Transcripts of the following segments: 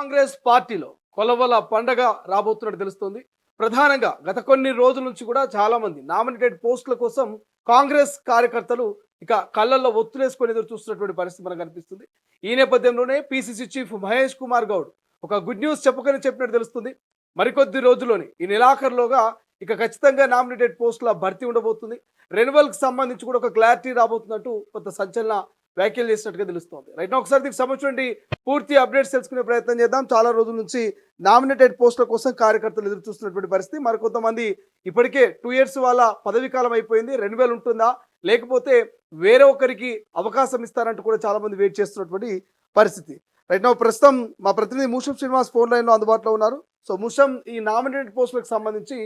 కాంగ్రెస్ పార్టీలో కొలవల పండగ రాబోతున్నట్టు తెలుస్తుంది. ప్రధానంగా గత కొన్ని రోజుల నుంచి కూడా చాలా మంది నామినేటెడ్ పోస్టుల కోసం కాంగ్రెస్ కార్యకర్తలు ఇక కళ్ళల్లో ఒత్తులేసుకొని ఎదురు చూస్తున్నటువంటి పరిస్థితి మనకు కనిపిస్తుంది. ఈ నేపథ్యంలోనే పిసిసి చీఫ్ మహేష్ కుమార్ గౌడ్ ఒక గుడ్ న్యూస్ చెప్పినట్టు తెలుస్తుంది. మరికొద్ది రోజుల్లోని ఈ నెలాఖరులోగా ఇక ఖచ్చితంగా నామినేటెడ్ పోస్టుల భర్తీ ఉండబోతుంది. రెన్యువల్కి సంబంధించి కూడా ఒక క్లారిటీ రాబోతున్నట్టు కొంత సంచలన వ్యాఖ్యలు చేసినట్టుగా తెలుస్తోంది. రైట్ నా ఒకసారి దీనికి సంబంధించి పూర్తి అప్డేట్స్ తెలుసుకునే ప్రయత్నం చేద్దాం. చాలా రోజుల నుంచి నామినేటెడ్ పోస్టుల కోసం కార్యకర్తలు ఎదురు చూస్తున్నటువంటి పరిస్థితి. మరికొంతమంది ఇప్పటికే 2 years వాళ్ళ పదవీ కాలం అయిపోయింది, రెన్యువల్ ఉంటుందా లేకపోతే వేరే ఒకరికి అవకాశం ఇస్తారంటూ కూడా చాలా మంది వెయిట్ చేస్తున్నటువంటి పరిస్థితి. రైట్ నా ప్రస్తుతం మా ప్రతినిధి మూషం శ్రీనివాస్ ఫోన్ లైన్లో అందుబాటులో ఉన్నారు. సో మూషం, ఈ నామినేటెడ్ పోస్టులకు సంబంధించి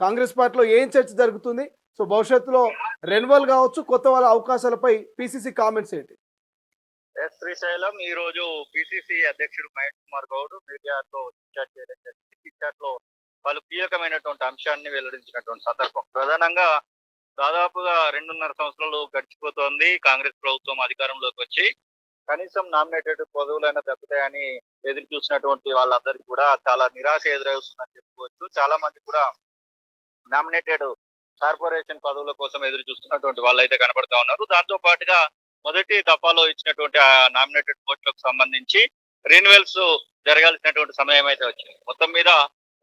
కాంగ్రెస్ పార్టీలో ఏం చర్చ జరుగుతుంది? సో భవిష్యత్తులో రెన్యువల్ కావచ్చు, కొత్త వాళ్ళ అవకాశాలపై పిసిసి కామెంట్స్ ఏంటి? శ్రీశైలం ఈ రోజు పిసిసి అధ్యక్షుడు మహేష్ కుమార్ గౌడ్ మీడియాతో చర్చ చేయడం జరిగింది. చర్చలో వాళ్ళు కీలకమైనటువంటి అంశాన్ని వెల్లడించినటువంటి సందర్భం. ప్రధానంగా దాదాపుగా 2.5 సంవత్సరాలు గడిచిపోతోంది కాంగ్రెస్ ప్రభుత్వం అధికారంలోకి వచ్చి. కనీసం నామినేటెడ్ పదవులైనా దక్కుతాయని ఎదురు చూసినటువంటి వాళ్ళందరికీ కూడా చాలా నిరాశ ఎదురవుతుందని చెప్పుకోవచ్చు. చాలా మంది కూడా నామినేటెడ్ కార్పొరేషన్ పదవుల కోసం ఎదురు చూస్తున్నటువంటి వాళ్ళు అయితే కనబడతా ఉన్నారు. దాంతో పాటుగా మొదటి దఫాలో ఇచ్చినటువంటి ఆ నామినేటెడ్ పోస్టులకు సంబంధించి రెన్యువల్స్ జరగాల్సినటువంటి సమయం అయితే వచ్చింది. మొత్తం మీద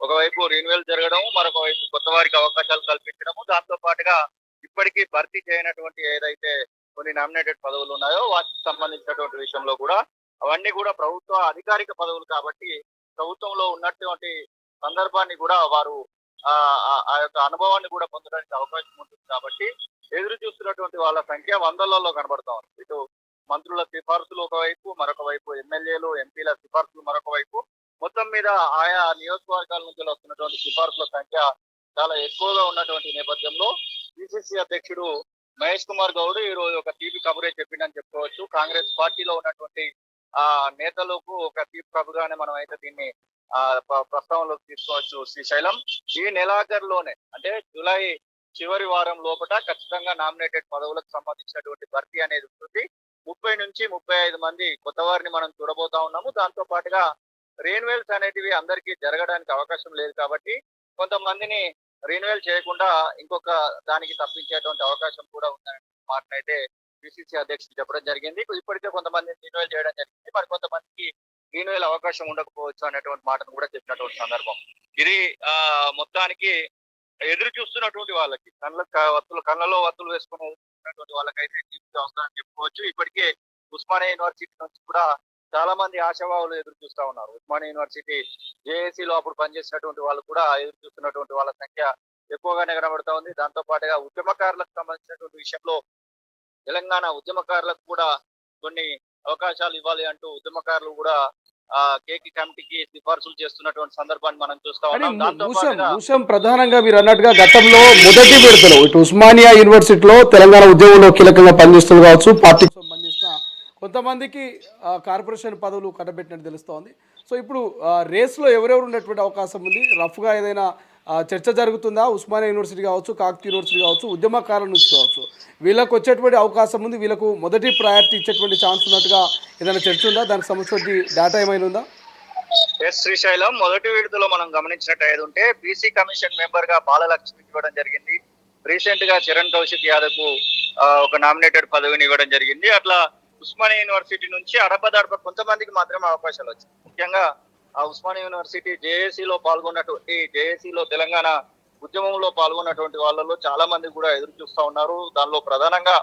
ఒకవైపు రెన్యువల్ జరగడం, మరొక వైపు కొత్త వారికి అవకాశాలు కల్పించడము, దాంతో పాటుగా ఇప్పటికీ భర్తీ చేయనటువంటి ఏదైతే కొన్ని నామినేటెడ్ పదవులు ఉన్నాయో వాటికి సంబంధించినటువంటి విషయంలో కూడా అవన్నీ కూడా ప్రభుత్వ అధికారిక పదవులు కాబట్టి ప్రభుత్వంలో ఉన్నటువంటి సందర్భాన్ని కూడా వారు ఆ యొక్క అనుభవాన్ని కూడా పొందడానికి అవకాశం ఉంటుంది కాబట్టి ఎదురు చూస్తున్నటువంటి వాళ్ళ సంఖ్య వందలలో కనబడతా ఉంది. ఇటు మంత్రుల సిఫార్సులు ఒకవైపు, మరొక వైపు ఎమ్మెల్యేలు ఎంపీల సిఫార్సులు మరొక వైపు, మొత్తం మీద ఆయా నియోజకవర్గాల నుంచి వస్తున్నటువంటి సిఫార్సుల సంఖ్య చాలా ఎక్కువగా ఉన్నటువంటి నేపథ్యంలో పిసిసి అధ్యక్షుడు మహేష్ కుమార్ గౌడ్ ఈ రోజు ఒక తీపి కబురే చెప్పిందని చెప్పుకోవచ్చు. కాంగ్రెస్ పార్టీలో ఉన్నటువంటి నేతలకు ఒక తీపి కబుగానే మనం అయితే దీన్ని ప్రస్తావనలోకి తీసుకోవచ్చు. శ్రీశైలం ఈ నెలాఖరులోనే అంటే జూలై చివరి వారం లోపల ఖచ్చితంగా నామినేటెడ్ పదవులకు సంబంధించినటువంటి భర్తీ అనేది ఉంటుంది. 30 నుంచి 35 మంది కొత్త వారిని మనం చూడబోతా ఉన్నాము. దాంతో పాటుగా రెన్యువల్స్ అనేటివి అందరికీ జరగడానికి అవకాశం లేదు కాబట్టి కొంతమందిని రెన్యువల్ చేయకుండా ఇంకొక దానికి తప్పించేటువంటి అవకాశం కూడా ఉందనే మాటనైతే పిసిసి అధ్యక్షుడు చెప్పడం జరిగింది. ఇప్పటికే కొంతమంది రెన్యువల్ చేయడం జరిగింది, మరి కొంతమందికి రెన్యువల్ అవకాశం ఉండకపోవచ్చు అనేటువంటి మాటను కూడా చెప్పినటువంటి సందర్భం. ఇది మొత్తానికి ఎదురు చూస్తున్నటువంటి వాళ్ళకి కళ్ళలో వత్తులు వేసుకుని ఎదుర్కొన్నటువంటి వాళ్ళకైతే జీవితం అవసరం చెప్పుకోవచ్చు. ఇప్పటికే ఉస్మానియా యూనివర్సిటీ నుంచి కూడా చాలా మంది ఆశావాహులు ఎదురు చూస్తా ఉన్నారు. ఉస్మానియా యూనివర్సిటీ జేఏసీలో అప్పుడు పనిచేసినటువంటి వాళ్ళు కూడా ఎదురు చూస్తున్నటువంటి వాళ్ళ సంఖ్య ఎక్కువగానే కనబడతా ఉంది. దాంతో పాటుగా ఉద్యమకారులకు సంబంధించినటువంటి విషయంలో తెలంగాణ ఉద్యమకారులకు కూడా కొన్ని అవకాశాలు ఇవ్వాలి అంటూ ఉద్యమకారులు కూడా కేకి కమిటీకి సిఫార్సులు చేస్తున్నటువంటి సందర్భాన్ని మనం చూస్తా ఉన్నాం. ప్రధానంగా మీరు అన్నట్టుగా గతంలో మొదటి విడతలో ఇటు ఉస్మానియా యూనివర్సిటీలో తెలంగాణ ఉద్యమంలో కీలకంగా పనిచేస్తున్నారు కావచ్చు, పార్టీకి సంబంధించిన కొంతమందికి కార్పొరేషన్ పదవులు కట్టబెట్టినట్టు తెలుస్తోంది. సో ఇప్పుడు రేస్లో ఎవరెవరు ఉన్నటువంటి అవకాశం ఉంది? రఫ్గా ఏదైనా చర్చ జరుగుతుందా? ఉస్మానియా యూనివర్సిటీ కావచ్చు, కాకతీయ యూనివర్సిటీ కావచ్చు, ఉద్యమకారుల నుంచి కావచ్చు, వీళ్ళకు వచ్చేటువంటి అవకాశం ఉంది, వీళ్ళకు మొదటి ప్రయారిటీ ఇచ్చేటువంటి ఛాన్స్ ఉన్నట్టుగా ఏదైనా చర్చ ఉందా? దానికి సంబంధించిన డేటా ఏమైనా ఉందా? శ్రీశైలం మొదటి విడతలో మనం గమనించినట్టు ఉంటే బీసీ కమిషన్ మెంబర్ గా బాలలక్ష్మి ఇవ్వడం జరిగింది. రీసెంట్ గా చరణ్ కౌశిక్ యాదవ్ కు ఒక నామినేటెడ్ పదవిని ఇవ్వడం జరిగింది. అట్లా ఉస్మానియా యూనివర్సిటీ నుంచి అడపదడప కొంతమందికి మాత్రమే అవకాశాలు వచ్చాయి. ముఖ్యంగా ఆ ఉస్మానియా యూనివర్సిటీ జేఏసీలో పాల్గొన్నటువంటి జేఏసీలో తెలంగాణ ఉద్యమంలో పాల్గొన్నటువంటి వాళ్ళలో చాలా మంది కూడా ఎదురు చూస్తా ఉన్నారు. దానిలో ప్రధానంగా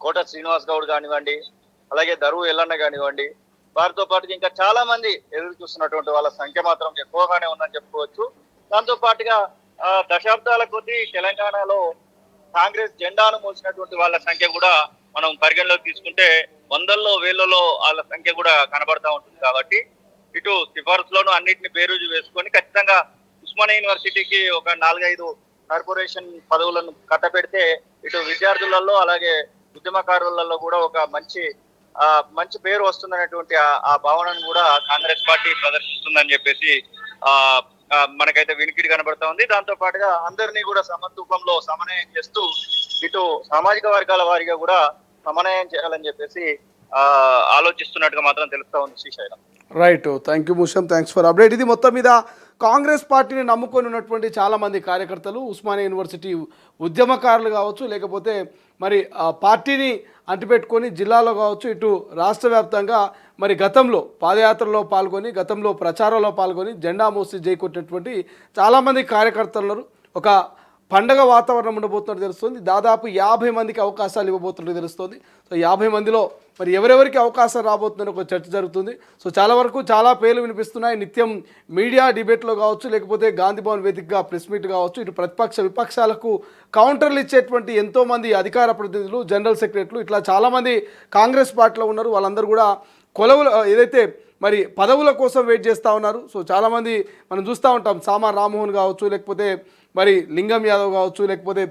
కోట శ్రీనివాస్ గౌడ్ కానివ్వండి, అలాగే దరువు ఎల్లన్న కానివ్వండి, వారితో పాటు ఇంకా చాలా మంది ఎదురు చూస్తున్నటువంటి వాళ్ళ సంఖ్య మాత్రం ఎక్కువగానే ఉందని చెప్పుకోవచ్చు. దాంతో పాటుగా దశాబ్దాల కొద్దీ తెలంగాణలో కాంగ్రెస్ జెండాను మోసినటువంటి వాళ్ళ సంఖ్య కూడా మనం పరిగణలోకి తీసుకుంటే వందల్లో వేలలో వాళ్ళ సంఖ్య కూడా కనబడతా ఉంటుంది. కాబట్టి ఇటు సిఫార్సులోను అన్నింటిని బేరుజు వేసుకొని ఖచ్చితంగా ఉస్మానియా యూనివర్సిటీకి ఒక 4-5 కార్పొరేషన్ పదవులను కట్టబెడితే ఇటు విద్యార్థులలో అలాగే ఉద్యమకారులలో కూడా ఒక మంచి పేరు వస్తుందనేటువంటి ఆ భావనను కూడా కాంగ్రెస్ పార్టీ ప్రదర్శిస్తుందని చెప్పేసి మనకైతే వినికిడి కనబడతా ఉంది. దాంతో పాటుగా అందరినీ కూడా సమన్వయం చేస్తూ ఇటు సామాజిక వర్గాల వారిగా కూడా సమన్వయం చేయాలని చెప్పేసి ఆలోచిస్తున్నట్టుగా మాత్రం తెలుస్తా ఉంది Srisailam. Right, thank you Musham, thanks for update. ఇది మొత్తం మీద కాంగ్రెస్ పార్టీని నమ్ముకొని ఉన్నటువంటి చాలామంది కార్యకర్తలు, ఉస్మానియా యూనివర్సిటీ ఉద్యమకారులు కావచ్చు, లేకపోతే మరి ఆ పార్టీని అంటిపెట్టుకొని జిల్లాలో కావచ్చు, ఇటు రాష్ట్ర వ్యాప్తంగా మరి గతంలో పాదయాత్రలో పాల్గొని, గతంలో ప్రచారంలో పాల్గొని జెండా మోసి జై కొట్టినటువంటి చాలామంది కార్యకర్తలు ఉన్నారు. ఒక పండగ వాతావరణం ఉండబోతున్నట్టు తెలుస్తుంది. దాదాపు 50 మందికి అవకాశాలు ఇవ్వబోతున్నట్టు తెలుస్తుంది. సో 50 మందిలో మరి ఎవరెవరికి అవకాశం రాబోతుందని ఒక చర్చ జరుగుతుంది. సో చాలా వరకు చాలా పేర్లు వినిపిస్తున్నాయి. నిత్యం మీడియా డిబేట్లో కావచ్చు, లేకపోతే గాంధీ భవన్ వేదికగా ప్రెస్ మీట్ కావచ్చు, ఇటు ప్రతిపక్ష విపక్షాలకు కౌంటర్లు ఇచ్చేటువంటి ఎంతోమంది అధికార ప్రతినిధులు, జనరల్ సెక్రటరీలు, ఇట్లా చాలామంది కాంగ్రెస్ పార్టీలో ఉన్నారు. వాళ్ళందరూ కూడా కొలవులు ఏదైతే మరి పదవుల కోసం వెయిట్ చేస్తూ ఉన్నారు. సో చాలామంది మనం చూస్తూ ఉంటాం, సామా రామ్మోహన్ కావచ్చు, లేకపోతే మరి లింగం యాదవ్ కావచ్చు, లేకపోతే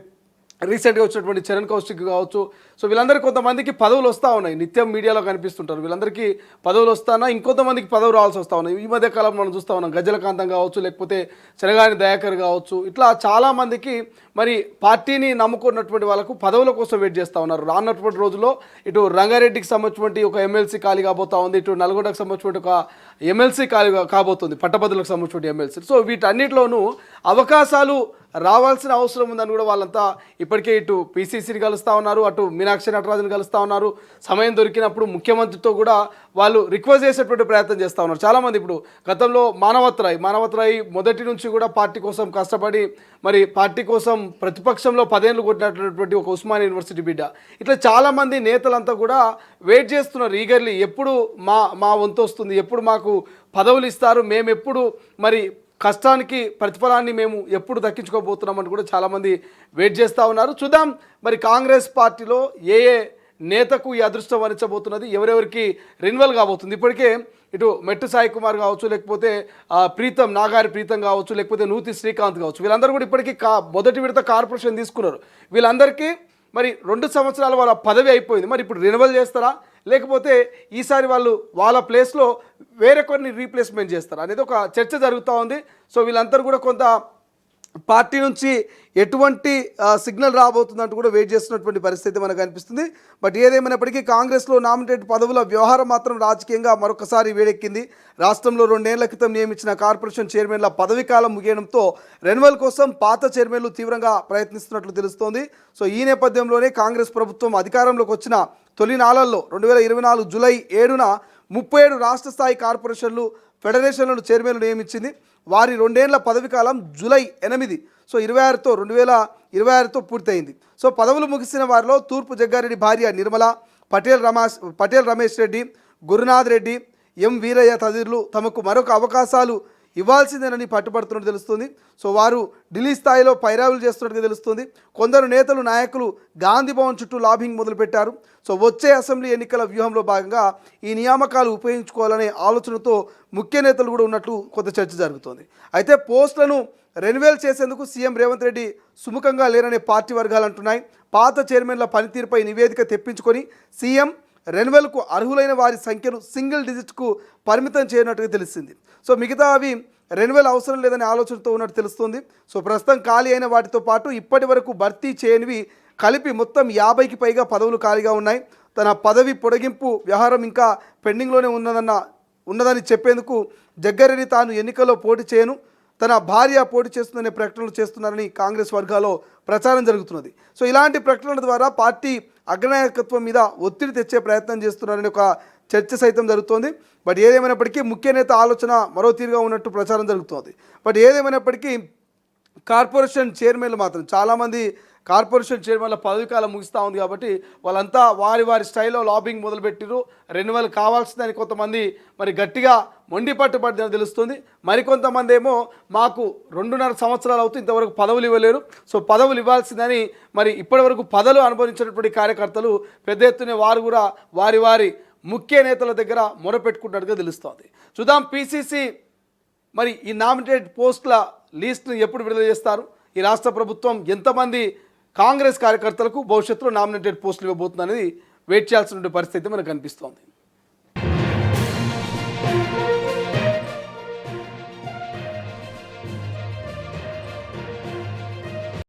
రీసెంట్గా వచ్చినటువంటి చరణ్ కౌశిక్ కావచ్చు. సో వీళ్ళందరికీ కొంతమందికి పదవులు వస్తూ ఉన్నాయి, నిత్యం మీడియాలో కనిపిస్తుంటారు. వీళ్ళందరికీ పదవులు వస్తానా, ఇంకొంతమందికి పదవులు రావాల్సి వస్తూ ఉన్నాయి. ఈ మధ్య కాలంలో మనం చూస్తూ ఉన్నాం, గజ్జలకాంతం కావచ్చు, లేకపోతే చెరగాని దయాకర్ కావచ్చు, ఇట్లా చాలామందికి మరి పార్టీని నమ్ముకున్నటువంటి వాళ్ళకు పదవుల కోసం వెయిట్ చేస్తూ ఉన్నారు. రానున్నటువంటి రోజుల్లో ఇటు రంగారెడ్డికి సంబంధించినటువంటి ఒక ఎమ్మెల్సీ ఖాళీ కాబోతా ఉంది, ఇటు నల్గొండకు సంబంధించినటువంటి ఒక ఎమ్మెల్సీ ఖాళీ కాబోతుంది, పట్టభద్రులకు సంబంధించినటువంటి ఎమ్మెల్సీ. సో వీటన్నిటిలోనూ అవకాశాలు రావాల్సిన అవసరం ఉందని కూడా వాళ్ళంతా ఇప్పటికే ఇటు పీసీసీని కలుస్తూ ఉన్నారు, అటు మీనాక్షి నటరాజుని కలుస్తూ ఉన్నారు. సమయం దొరికినప్పుడు ముఖ్యమంత్రితో కూడా వాళ్ళు రిక్వెస్ట్ చేసేటువంటి ప్రయత్నం చేస్తూ ఉన్నారు. చాలామంది ఇప్పుడు గతంలో మానవత్రాయి మొదటి నుంచి కూడా పార్టీ కోసం కష్టపడి మరి పార్టీ కోసం ప్రతిపక్షంలో 10 ఏళ్ళు కొట్టినటువంటి ఒక ఉస్మానియా యూనివర్సిటీ బిడ్డ. ఇట్లా చాలామంది నేతలంతా కూడా వెయిట్ చేస్తున్నారు ఈగర్లీ, ఎప్పుడు మా వంతు వస్తుంది, ఎప్పుడు మాకు పదవులు ఇస్తారు, మేము ఎప్పుడు మరి కష్టానికి ప్రతిఫలాన్ని మేము ఎప్పుడు దక్కించుకోబోతున్నామని కూడా చాలామంది వెయిట్ చేస్తూ ఉన్నారు. చూద్దాం మరి కాంగ్రెస్ పార్టీలో ఏ నేతకు ఈ అదృష్టం వరించబోతున్నది, ఎవరెవరికి రెన్యువల్ కాబోతుంది. ఇప్పటికే ఇటు మెట్టు సాయి కుమార్ కావచ్చు, లేకపోతే నాగారి ప్రీతం కావచ్చు, లేకపోతే నూతి శ్రీకాంత్ కావచ్చు, వీళ్ళందరూ కూడా ఇప్పటికీ మొదటి విడత కార్పొరేషన్ తీసుకున్నారు. వీళ్ళందరికీ మరి 2 సంవత్సరాల వాళ్ళ పదవి అయిపోయింది. మరి ఇప్పుడు రెన్యువల్ చేస్తారా, లేకపోతే ఈసారి వాళ్ళు వాళ్ళ ప్లేస్లో వేరే కొన్ని రీప్లేస్మెంట్ చేస్తారు అనేది ఒక చర్చ జరుగుతూ ఉంది. సో వీళ్ళందరూ కూడా కొంత పార్టీ నుంచి ఎటువంటి సిగ్నల్ రాబోతుందంటూ కూడా వెయిట్ చేస్తున్నటువంటి పరిస్థితి మనకు అనిపిస్తుంది. బట్ ఏదేమైనప్పటికీ కాంగ్రెస్లో నామినేటెడ్ పదవుల వ్యవహారం మాత్రం రాజకీయంగా మరొకసారి వేడెక్కింది. రాష్ట్రంలో 2 ఏళ్ల క్రితం నియమించిన కార్పొరేషన్ చైర్మన్ల పదవీ కాలం ముగియడంతో రెన్యువల్ కోసం పాత చైర్మన్లు తీవ్రంగా ప్రయత్నిస్తున్నట్లు తెలుస్తోంది. సో ఈ నేపథ్యంలోనే కాంగ్రెస్ ప్రభుత్వం అధికారంలోకి వచ్చిన తొలి నాళ్లలో 2024 జూలై 7న 37 రాష్ట్ర స్థాయి కార్పొరేషన్లు, ఫెడరేషన్లను చైర్మన్లు నియమించింది. వారి 2 ఏళ్ల పదవి కాలం జూలై 8, సో 2026తో పూర్తయింది. సో పదవులు ముగిసిన వారిలో తూర్పు జగ్గారెడ్డి భార్య నిర్మల, పటేల్ రమేష్ రెడ్డి, గురునాథ్ రెడ్డి, ఎం వీరయ్య తదితరులు తమకు మరొక అవకాశాలు ఇవ్వాల్సిందేనని పట్టుబడుతున్నట్టు తెలుస్తుంది. సో వారు ఢిల్లీ స్థాయిలో పైరావులు చేస్తున్నట్టుగా తెలుస్తుంది. కొందరు నేతలు, నాయకులు గాంధీ భవన్ చుట్టూ లాబింగ్ మొదలుపెట్టారు. సో వచ్చే అసెంబ్లీ ఎన్నికల వ్యూహంలో భాగంగా ఈ నియామకాలు ఉపయోగించుకోవాలనే ఆలోచనతో ముఖ్య నేతలు కూడా ఉన్నట్లు కొంత చర్చ జరుగుతోంది. అయితే పోస్టులను రెన్యువల్ చేసేందుకు సీఎం రేవంత్ రెడ్డి సుముఖంగా లేరనే పార్టీ వర్గాలు అంటున్నాయి. పాత చైర్మన్ల పనితీరుపై నివేదిక తెప్పించుకొని సీఎం రెన్యువల్కు అర్హులైన వారి సంఖ్యను సింగిల్ డిజిట్కు పరిమితం చేయనట్టుగా తెలిసింది. సో మిగతా అవి రెన్యువల్ అవసరం లేదనే ఆలోచనతో ఉన్నట్టు తెలుస్తుంది. సో ప్రస్తుతం ఖాళీ అయిన వాటితో పాటు ఇప్పటి వరకు భర్తీ చేయనివి కలిపి మొత్తం 50కి పైగా పదవులు ఖాళీగా ఉన్నాయి. తన పదవి పొడిగింపు వ్యవహారం ఇంకా పెండింగ్లోనే ఉన్నదని చెప్పేందుకు జగ్గారెడ్డి తాను ఎన్నికల్లో పోటీ చేయను, తన భార్య పోటీ చేస్తుందనే ప్రకటనలు చేస్తున్నారని కాంగ్రెస్ వర్గాల్లో ప్రచారం జరుగుతున్నది. సో ఇలాంటి ప్రకటనల ద్వారా పార్టీ అగ్రనాయకత్వం మీద ఒత్తిడి తెచ్చే ప్రయత్నం చేస్తున్నారని ఒక చర్చ సైతం జరుగుతోంది. బట్ ఏదేమైనప్పటికీ ముఖ్య నేత ఆలోచన మరో తీరుగా ఉన్నట్టు ప్రచారం జరుగుతోంది. బట్ ఏదేమైనప్పటికీ కార్పొరేషన్ చైర్మన్లు మాత్రం చాలామంది కార్పొరేషన్ చైర్మన్ల పదవి కాలం ముగిస్తూ ఉంది కాబట్టి వాళ్ళంతా వారి స్టైల్లో లాబింగ్ మొదలుపెట్టిరు. రెన్యువల్ కావాల్సిందని కొంతమంది మరి గట్టిగా మొండి పట్టుబడిదని తెలుస్తుంది. మరికొంతమంది ఏమో మాకు 2.5 సంవత్సరాలు అవుతూ ఇంతవరకు పదవులు ఇవ్వలేరు, సో పదవులు ఇవ్వాల్సిందని మరి ఇప్పటివరకు పదవులు అనుభవించినటువంటి కార్యకర్తలు పెద్ద ఎత్తున వారు కూడా వారి ముఖ్య నేతల దగ్గర మొరపెట్టుకున్నట్టుగా తెలుస్తోంది. చూద్దాం పీసీసీ మరి ఈ నామినేటెడ్ పోస్టుల లిస్ట్ను ఎప్పుడు విడుదల చేస్తారు, ఈ రాష్ట్ర ప్రభుత్వం ఎంతమంది కాంగ్రెస్ కార్యకర్తలకు భవిష్యత్తులో నామినేటెడ్ పోస్టులు ఇవ్వబోతుందనేది వెయిట్ చేయాల్సిన పరిస్థితి మనకు కనిపిస్తోంది.